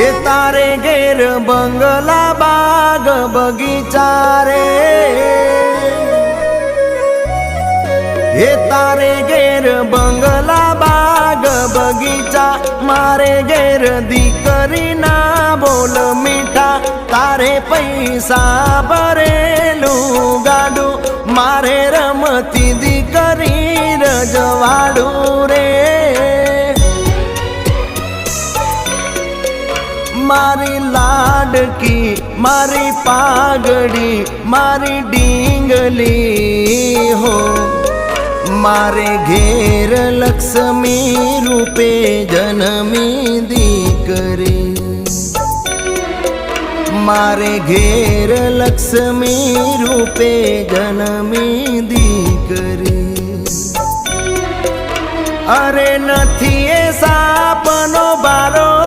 એ તારે ઘેર બંગલા બાગ બગીચા રે, એ તારે ઘેર બંગલા બાગ બગીચા, મારે ઘેર દીકરી ના બોલ મીઠા, તારે પૈસા ભરેલું ગાડું, મારે રમતી દીકરી રજવાડું રે। मारी लाडकी मारी पागड़ी मारी डींगली हो, मारे घेर लक्ष्मी रूपे जन्मी दीकरी, मारे घेर लक्ष्मी रूपे जन्मी दीकरी। अरे नथी ए सापनो बारो